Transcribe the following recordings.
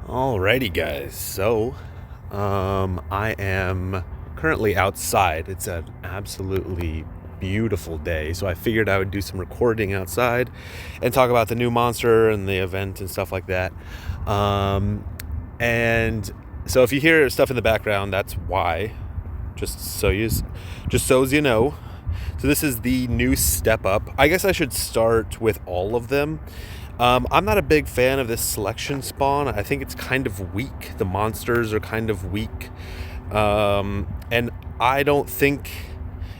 Alrighty, guys. I am currently outside. It's an absolutely beautiful day, so I figured I would do some recording outside and talk about the new monster and the event and stuff like that. And so if you hear stuff in the background, that's why. Just so as you know. So this is the new step up. I guess I should start with all of them. I'm not a big fan of this selection spawn. I think it's kind of weak. The monsters are kind of weak. And I don't think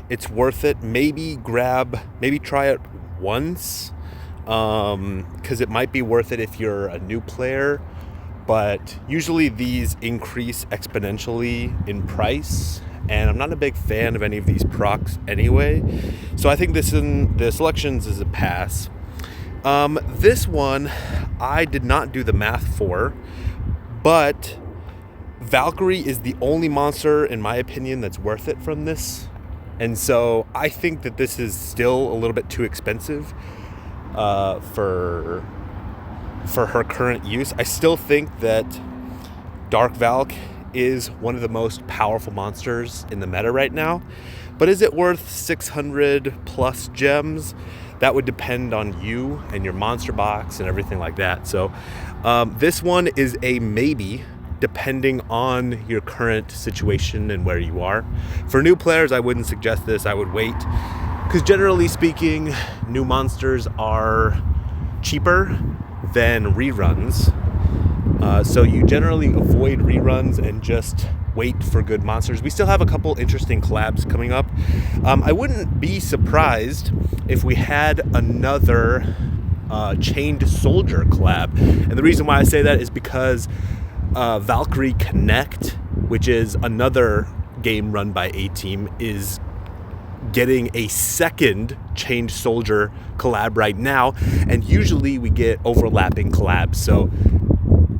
it's worth it. Maybe try it once. Because it might be worth it if you're a new player. But usually these increase exponentially in price. And I'm not a big fan of any of these procs anyway. So I think this in the selections is a pass. This one, I did not do the math for, but Valkyrie is the only monster, in my opinion, that's worth it from this. And so I think that this is still a little bit too expensive for her current use. I still think that Dark Valk is one of the most powerful monsters in the meta right now. But is it worth 600 plus gems? That would depend on you and your monster box and everything like that. So this one is a maybe, depending on your current situation and where you are. For new players, I wouldn't suggest this. I would wait, because generally speaking, new monsters are cheaper than reruns. So you generally avoid reruns and just wait for good monsters. We still have a couple interesting collabs coming up. I wouldn't be surprised if we had another Chained Soldier collab. And the reason why I say that is because Valkyrie Connect, which is another game run by A-Team, is getting a second Chained Soldier collab right now. And usually we get overlapping collabs. So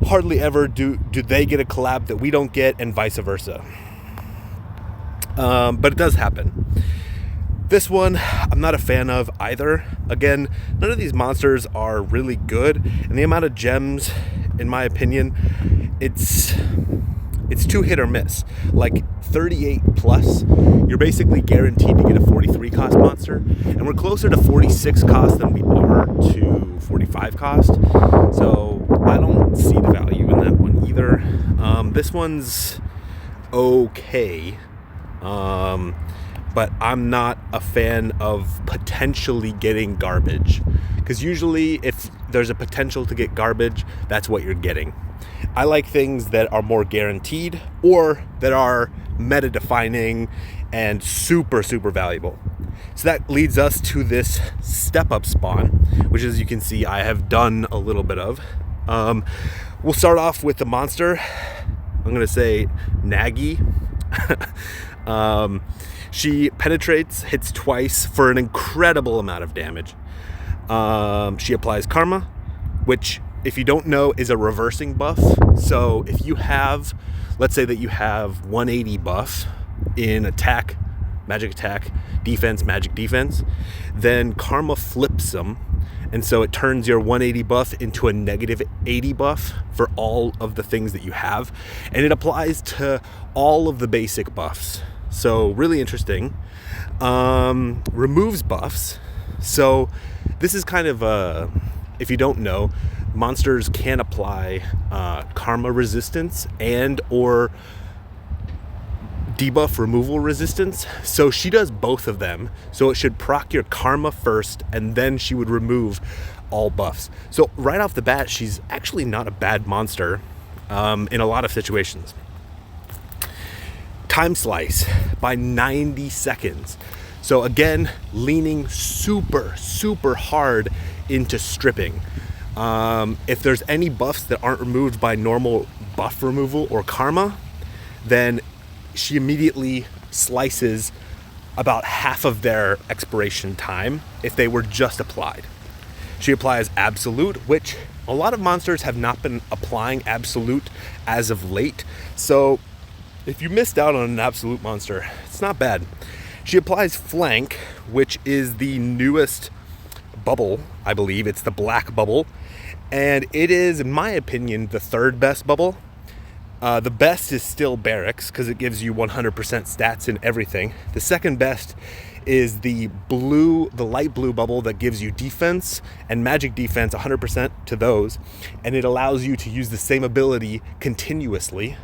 hardly ever do they get a collab that we don't get, and vice versa. But it does happen. This one, I'm not a fan of either. Again, none of these monsters are really good, and the amount of gems, in my opinion, it's too hit or miss. Like 38 plus, you're basically guaranteed to get a 43 cost monster, and we're closer to 46 cost than we are to 45 cost. So I don't see the value in that one either. This one's okay, but I'm not a fan of potentially getting garbage, because usually if there's a potential to get garbage, that's what you're getting. I like things that are more guaranteed or that are meta defining and super valuable. So that leads us to this step up spawn, which, as you can see, I have done a little bit of. We'll start off with the monster. I'm gonna say Nagi. She penetrates, hits twice for an incredible amount of damage. She applies Karma, which, if you don't know, is a reversing buff. So if you have, let's say that you have 180 buff in attack, magic attack, defense, magic defense, then Karma flips them. And so it turns your 180 buff into a negative 80 buff for all of the things that you have. And it applies to all of the basic buffs. So really interesting. Removes buffs. So this is kind of if you don't know, monsters can apply karma resistance and or debuff removal resistance. So she does both of them. So it should proc your karma first, and then she would remove all buffs. So right off the bat, she's actually not a bad monster in a lot of situations. Time slice by 90 seconds. So again, leaning super hard into stripping. If there's any buffs that aren't removed by normal buff removal or karma, then she immediately slices about half of their expiration time if they were just applied. She applies Absolute, which a lot of monsters have not been applying Absolute as of late. So if you missed out on an Absolute monster, it's not bad. She applies Flank, which is the newest bubble, I believe. It's the black bubble. And it is, in my opinion, the third best bubble. The best is still Barracks because it gives you 100% stats in everything. The second best is the light blue bubble that gives you defense and magic defense 100% to those, and it allows you to use the same ability continuously.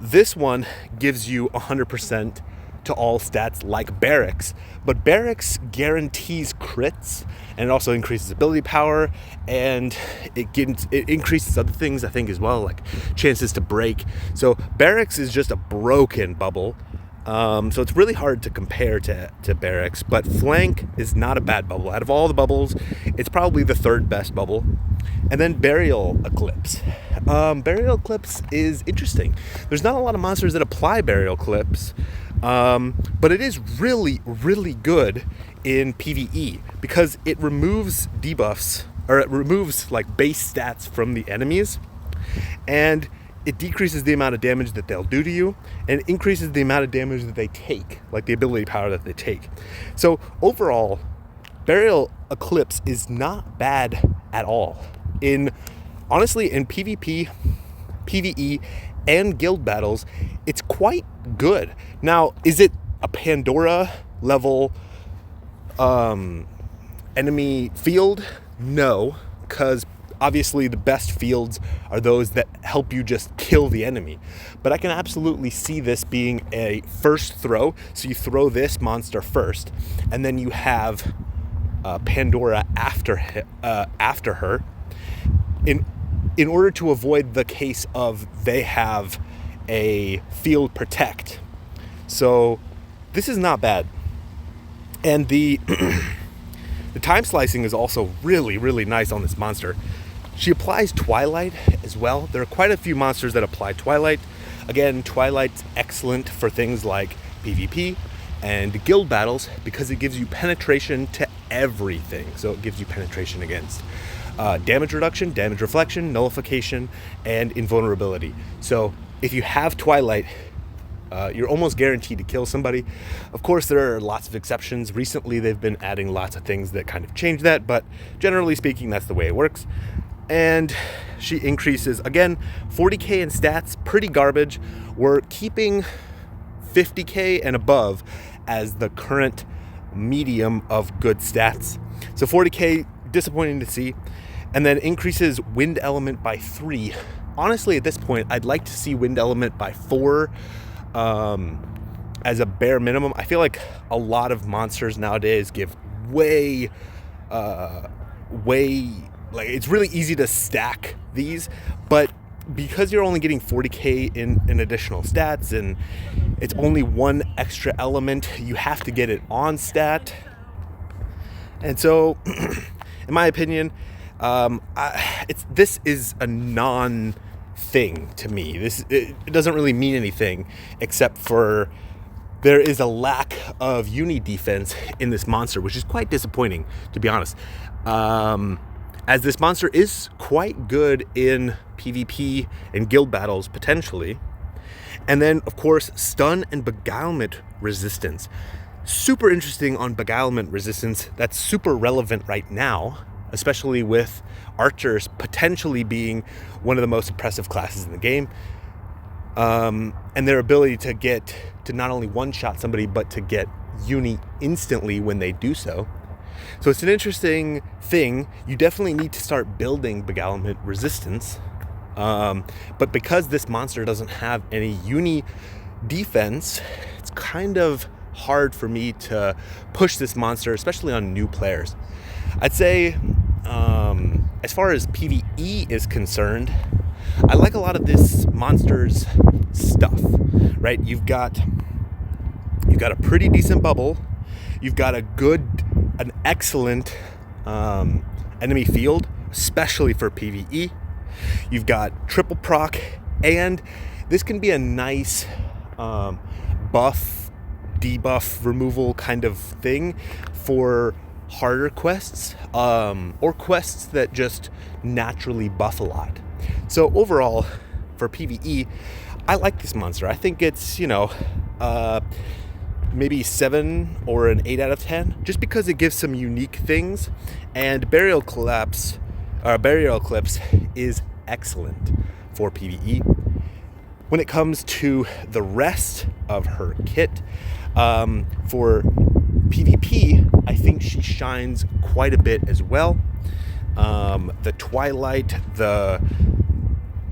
This one gives you 100% to all stats like Barracks, but Barracks guarantees crits, and it also increases ability power, and it increases other things, I think, as well, like chances to break. So Barracks is just a broken bubble. So it's really hard to compare to Barracks, but Flank is not a bad bubble. Out of all the bubbles, it's probably the third best bubble. And then Burial Eclipse. Burial Eclipse is interesting. There's not a lot of monsters that apply Burial Eclipse, but it is really, really good in PvE because it removes debuffs, or it removes like base stats from the enemies, and it decreases the amount of damage that they'll do to you, and it increases the amount of damage that they take, like the ability power that they take. So overall, Burial Eclipse is not bad at all. Honestly, in PvP, PvE, and guild battles, it's quite good. Now, is it a Pandora level enemy field? No, because obviously the best fields are those that help you just kill the enemy. But I can absolutely see this being a first throw. So you throw this monster first, and then you have Pandora after her, in order to avoid the case of they have a field protect. So this is not bad. And the the time slicing is also really, really nice on this monster. She applies Twilight as well. There are quite a few monsters that apply Twilight. Again, Twilight's excellent for things like PvP and guild battles because it gives you penetration to everything. So it gives you penetration against damage reduction, damage reflection, nullification, and invulnerability. So if you have Twilight, you're almost guaranteed to kill somebody. Of course, there are lots of exceptions. Recently, they've been adding lots of things that kind of change that, but generally speaking, that's the way it works. And she increases, again, 40k in stats, pretty garbage. We're keeping 50k and above as the current medium of good stats. So 40k, disappointing to see. And then increases wind element by 3. Honestly, at this point, I'd like to see wind element by 4 as a bare minimum. I feel like a lot of monsters nowadays give way, like it's really easy to stack these, but because you're only getting 40k in additional stats and it's only one extra element, you have to get it on stat. And so, in my opinion, this is a non-thing to me. It doesn't really mean anything except for there is a lack of uni defense in this monster, which is quite disappointing, to be honest. As this monster is quite good in PvP and guild battles, potentially. And then, of course, stun and beguilement resistance. Super interesting on beguilement resistance. That's super relevant right now, especially with archers potentially being one of the most impressive classes in the game. And their ability to not only one-shot somebody, but to get uni instantly when they do so. So it's an interesting thing. You definitely need to start building beguilement resistance. But because this monster doesn't have any uni defense, it's kind of hard for me to push this monster, especially on new players. I'd say, as far as PvE is concerned, I like a lot of this monster's stuff, right? You've got a pretty decent bubble. You've got an excellent enemy field, especially for PvE. You've got triple proc, and this can be a nice buff, debuff removal kind of thing for harder quests, or quests that just naturally buff a lot. So overall, for PvE, I like this monster. I think it's, maybe 7 or an 8 out of 10, just because it gives some unique things. And Burial Collapse Burial Eclipse is excellent for PvE. When it comes to the rest of her kit, for PvP, I think she shines quite a bit as well. The Twilight, the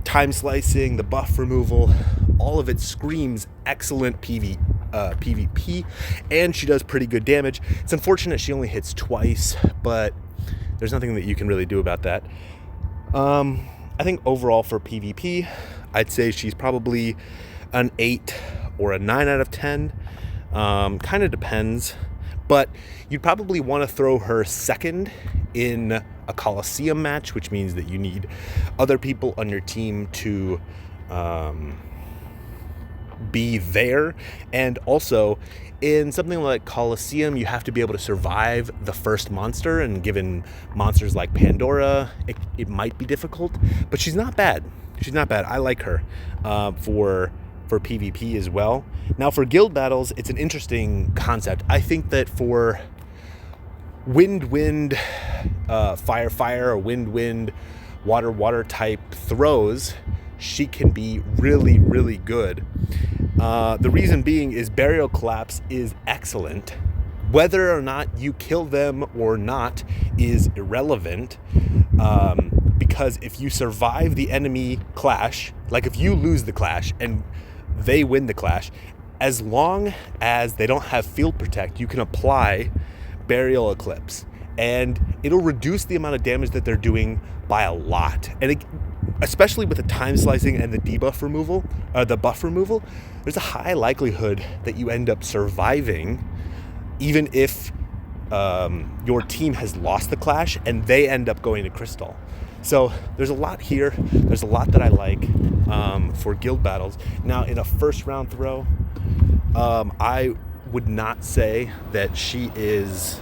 time slicing, the buff removal, all of it screams excellent PvP, and she does pretty good damage. It's unfortunate she only hits twice, but there's nothing that you can really do about that. I think overall for PvP, I'd say she's probably an 8 or a 9 out of 10. Kind of depends, but you'd probably want to throw her second in a Coliseum match, which means that you need other people on your team to be there. And also in something like Coliseum, you have to be able to survive the first monster, and given monsters like Pandora, it might be difficult, but she's not bad. I like her for PvP as well. Now for guild battles, it's an interesting concept. I think that for wind, fire, or wind, water type throws, she can be really, really good. The reason being is Burial Collapse is excellent. Whether or not you kill them or not is irrelevant, because if you survive the enemy clash, like if you lose the clash and they win the clash, as long as they don't have field protect, you can apply Burial Eclipse, and it'll reduce the amount of damage that they're doing by a lot. And especially with the time slicing and the debuff removal, the buff removal, there's a high likelihood that you end up surviving, even if your team has lost the clash and they end up going to Crystal. So there's a lot here. There's a lot that I like for guild battles. Now, in a first round throw, I would not say that she is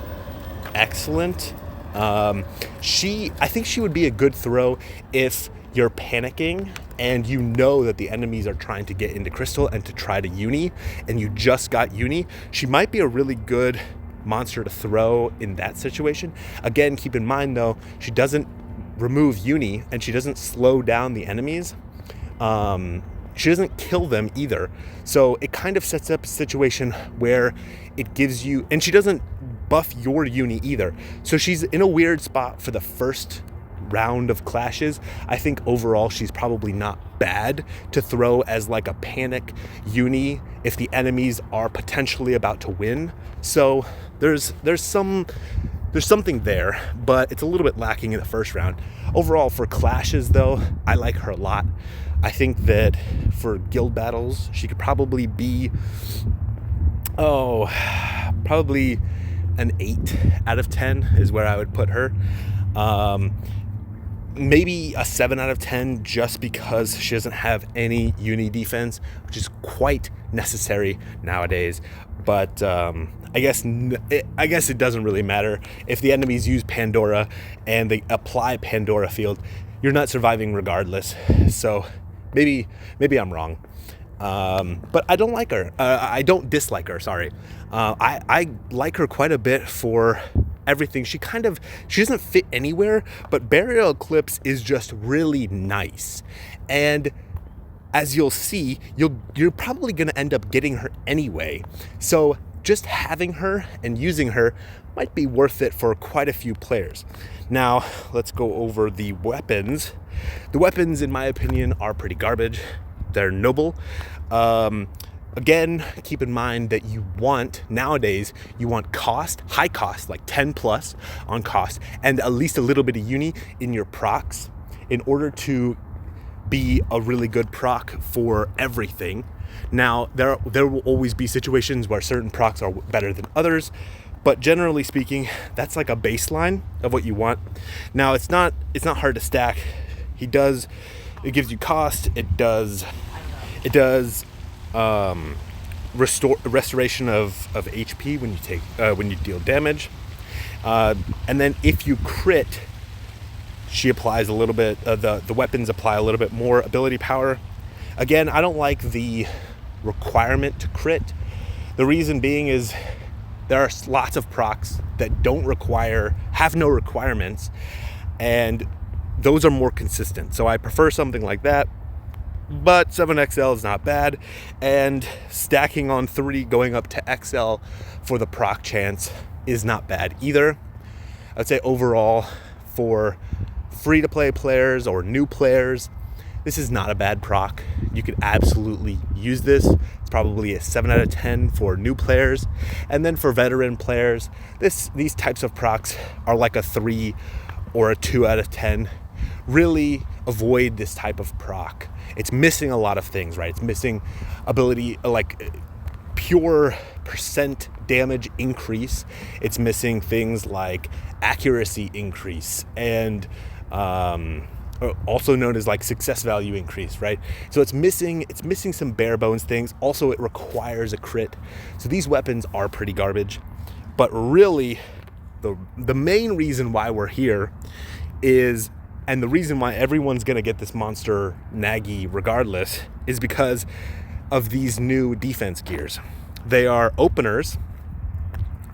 excellent. I think she would be a good throw if you're panicking and you know that the enemies are trying to get into Crystal and to try to uni, and you just got uni. She might be a really good monster to throw in that situation. Again, keep in mind though, she doesn't remove uni and she doesn't slow down the enemies. She doesn't kill them either. So it kind of sets up a situation where it gives you, and she doesn't buff your uni either. So she's in a weird spot for the first round of clashes. I think overall she's probably not bad to throw as like a panic uni if the enemies are potentially about to win. So there's something there, but it's a little bit lacking in the first round. Overall for clashes though, I like her a lot. I think that for guild battles, she could probably be, probably an 8 out of 10 is where I would put her. Maybe a 7 out of 10 just because she doesn't have any uni defense, which is quite necessary nowadays. But I guess it doesn't really matter. If the enemies use Pandora and they apply Pandora field, you're not surviving regardless. So maybe I'm wrong. But I don't like her. I don't dislike her, sorry. I like her quite a bit for everything. She doesn't fit anywhere, but Burial Eclipse is just really nice. And as you'll see, you're probably going to end up getting her anyway. So just having her and using her might be worth it for quite a few players. Now, let's go over the weapons. The weapons, in my opinion, are pretty garbage. They're noble. Again, keep in mind that nowadays, you want high cost, like 10 plus on cost, and at least a little bit of uni in your procs in order to be a really good proc for everything. Now, there will always be situations where certain procs are better than others, but generally speaking, that's like a baseline of what you want. Now, it's not hard to stack. It gives you cost. It does restoration of HP when you deal damage, and then if you crit, she applies a little bit. The weapons apply a little bit more ability power. Again, I don't like the requirement to crit. The reason being is there are lots of procs that have no requirements, and those are more consistent. So I prefer something like that. But 7XL is not bad, and stacking on 3 going up to XL for the proc chance is not bad either. I'd say overall, for free-to-play players or new players, this is not a bad proc. You could absolutely use this. It's probably a 7 out of 10 for new players. And then for veteran players, these types of procs are like a 3 or a 2 out of 10. Really avoid this type of proc. It's missing a lot of things, right? It's missing ability, like pure percent damage increase. It's missing things like accuracy increase and also known as like success value increase, right? So it's missing some bare bones things. Also, it requires a crit. So these weapons are pretty garbage. But really, the main reason why we're here is, and the reason why everyone's going to get this monster Nagi regardless, is because of these new defense gears. They are openers.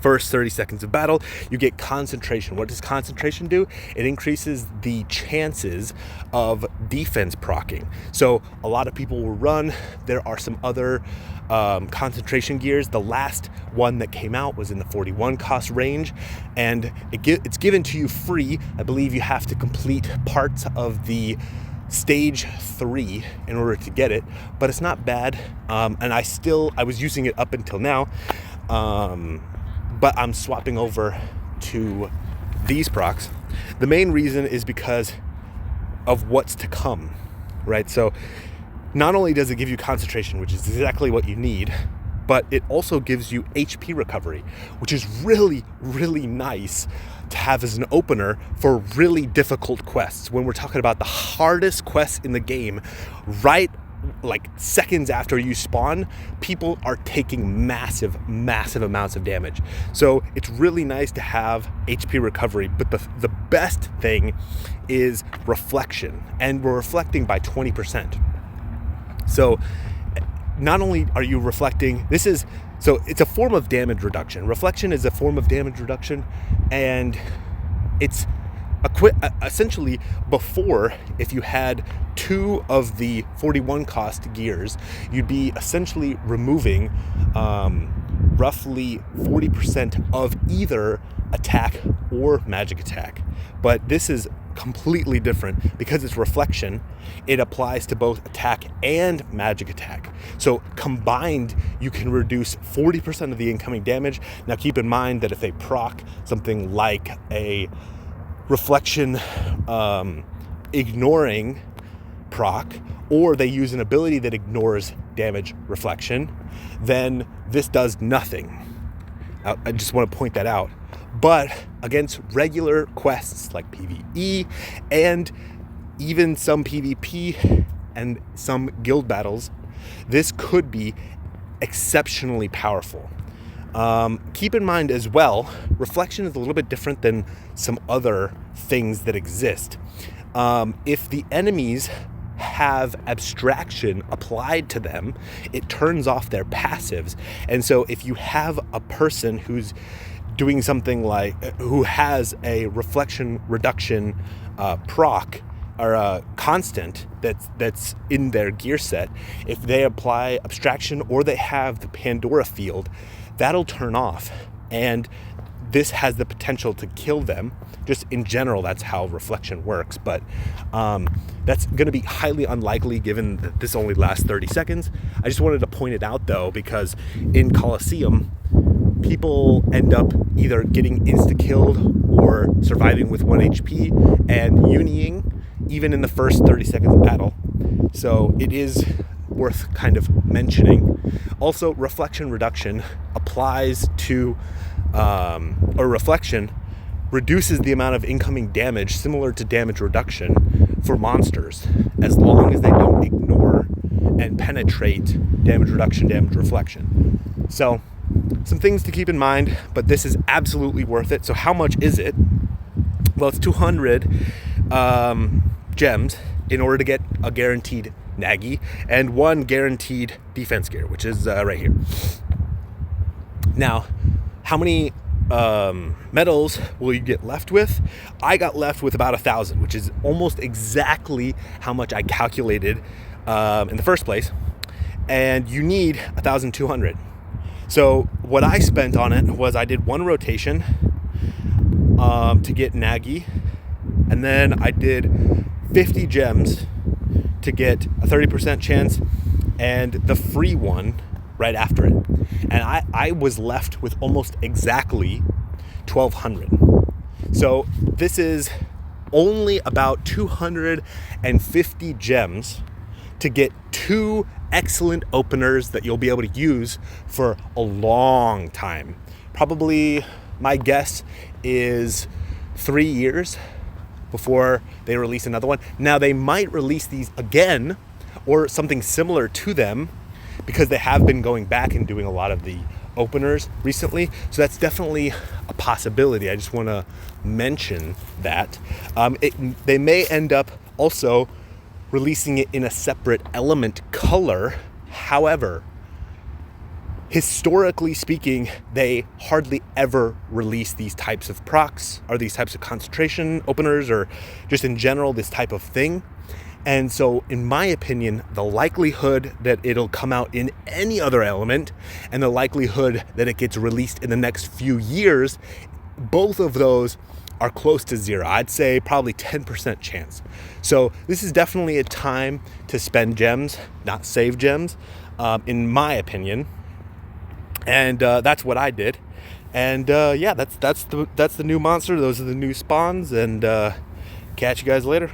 First 30 seconds of battle, you get concentration. What does concentration do? It increases the chances of defense proccing. So a lot of people will run. There are some other concentration gears. The last one that came out was in the 41 cost range, and it's given to you free. I believe you have to complete parts of the stage 3 in order to get it, but it's not bad. And I was using it up until now. But I'm swapping over to these procs. The main reason is because of what's to come, right? So not only does it give you concentration, which is exactly what you need, but it also gives you HP recovery, which is really, really nice to have as an opener for really difficult quests. When we're talking about the hardest quests in the game, right like seconds after you spawn, people are taking massive amounts of damage. So it's really nice to have HP recovery, but the best thing is reflection, and we're reflecting by 20%. So not only are you reflecting, so it's a form of damage reduction. Reflection is a form of damage reduction, and it's essentially, before, if you had 2 of the 41 cost gears, you'd be essentially removing roughly 40% of either attack or magic attack. But this is completely different because it's reflection. It applies to both attack and magic attack. So combined, you can reduce 40% of the incoming damage. Now keep in mind that if they proc something like a reflection ignoring proc, or they use an ability that ignores damage reflection, then this does nothing. I just want to point that out. But against regular quests like PvE and even some PvP and some guild battles, this could be exceptionally powerful. Keep in mind as well, reflection is a little bit different than some other things that exist. If the enemies have abstraction applied to them, it turns off their passives. And so if you have a person who's doing something like, who has a reflection reduction proc, or a constant that's in their gear set, if they apply abstraction or they have the Pandora field, that'll turn off, and this has the potential to kill them. Just in general, that's how reflection works, but that's going to be highly unlikely given that this only lasts 30 seconds. I just wanted to point it out though, because in Colosseum, people end up either getting insta-killed or surviving with 1 HP and uniing even in the first 30 seconds of battle. So it is worth kind of mentioning. Also, reflection reduction applies to, or reflection reduces the amount of incoming damage similar to damage reduction for monsters, as long as they don't ignore and penetrate damage reduction, damage reflection. So some things to keep in mind, but this is absolutely worth it. So how much is it? Well, it's 200 gems in order to get a guaranteed Nagi and 1 guaranteed defense gear, which is right here. Now, how many medals will you get left with? I got left with about 1,000, which is almost exactly how much I calculated in the first place. And you need 1,200. So what I spent on it was I did one rotation to get Nagi, and then I did 50 gems to get a 30% chance and the free one right after it. And I was left with almost exactly 1,200. So this is only about 250 gems to get 2 excellent openers that you'll be able to use for a long time. Probably my guess is 3 years before they release another one. Now they might release these again or something similar to them, because they have been going back and doing a lot of the openers recently. So that's definitely a possibility. I just want to mention that. They may end up also releasing it in a separate element color. However, historically speaking, they hardly ever release these types of procs or these types of concentration openers, or just in general this type of thing. And so in my opinion, the likelihood that it'll come out in any other element and the likelihood that it gets released in the next few years, both of those are close to zero. I'd say probably 10% chance. So this is definitely a time to spend gems, not save gems, in my opinion. And that's what I did. And yeah, that's the new monster. Those are the new spawns. And catch you guys later.